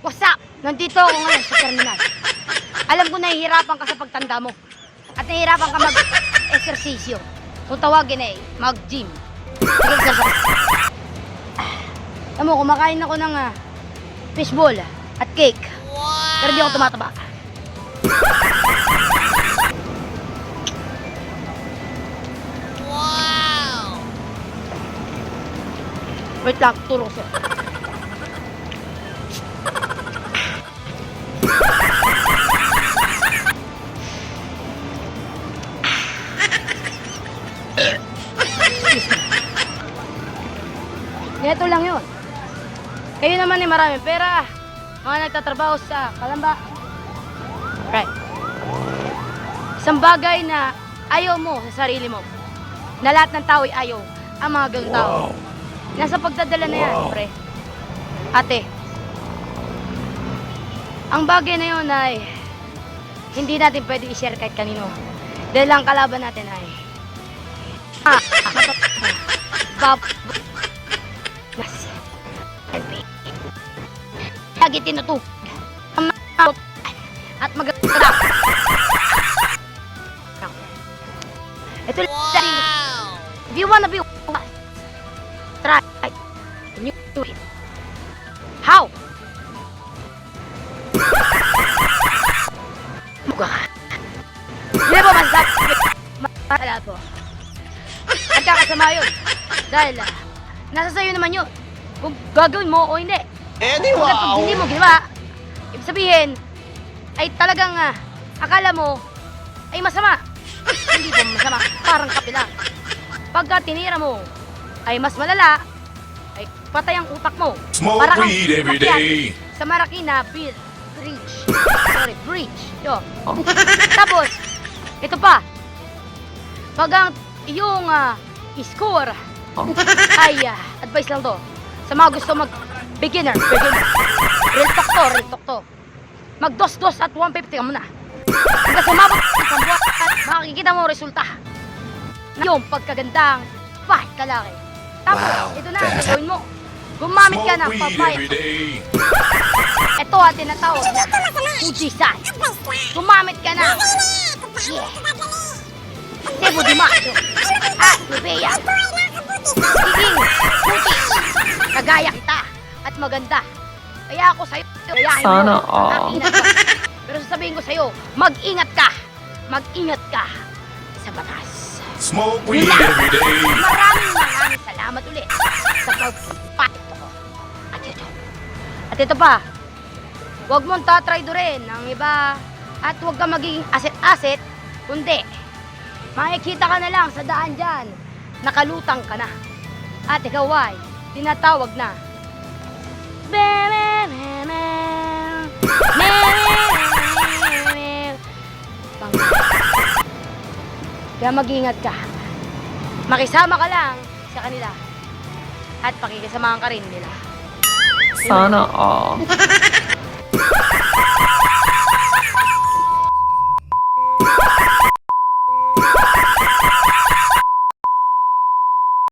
What's up? Nandito ako ngayon sa terminal. Alam ko nahihirapan ka sa pagtanda mo. At nahihirapan ka mag-esersisyo. Kung tawagin ay mag-gym. Alam mo, kumakain ako ng fishball at cake. Pero di ako tumataba. Wait lang, turo ko sa'yo. Ito lang yun. Kayo naman ay maraming pera. Mga nagtatrabaho sa Kalamba. Right. Isang bagay na ayaw mo sa sarili mo. Na lahat ng tao ay ayaw. Ang mga ganung tao. Nasa pagdadala na yan, pre. Ate. Ang bagay na yun ay hindi natin pwede i-share kahit kanino. Dahil ang kalaban natin ay lagi tinutug at maganda. Ito lang. If you wanna be try. Can you do it? How? Muga ka. Hindi ba masala po? At kakasama yun. Dahil nasa sayo naman yun. Kung gagawin mo o hindi. Anyway. Pag hindi mo ginawa, ibig sabihin, ay talagang akala mo ay masama. Hindi po masama, parang kape lang. Pagka tinira mo ay mas malala, ay patay ang utak mo. Smoke Para kang weed every day. sa Marikina Bridge. Sorry, bridge. Yo. Tapos, ito pa. Pag ang iyong score ay advice lang to sa mga gusto beginner. Real talk to. Mag-dos-dos at 150 ka muna. Hanggang sumabot sa buwan at makikita mo resulta. Yung pagkagandang fat lalaki. Tapos, ito na, gagawin mo. Gumamit ka ng Smoke weed papaya. every day. Ito ang tinatawag na Fujisan. Gumamit ka ng Cebu de Macho at Nivea. Siging puti. Kagaya kita at maganda. Kaya ako sa'yo, kayahin mo. Sana all. Ingat ka. Pero sasabihin ko sa'yo, mag-ingat ka. Mag-ingat ka sa batas. Smoke weed every day. Maraming salamat ulit sa pagpapit ko. At ito pa, huwag mong tatraydorin ang iba at huwag ka magiging asset-asset, kundi makikita ka na lang sa daan dyan, nakalutang ka na. At ikaw ay tinatawag na kaya mag-ingat ka. Makisama ka lang sa kanila at pakikisamahan ka rin nila. Sana all.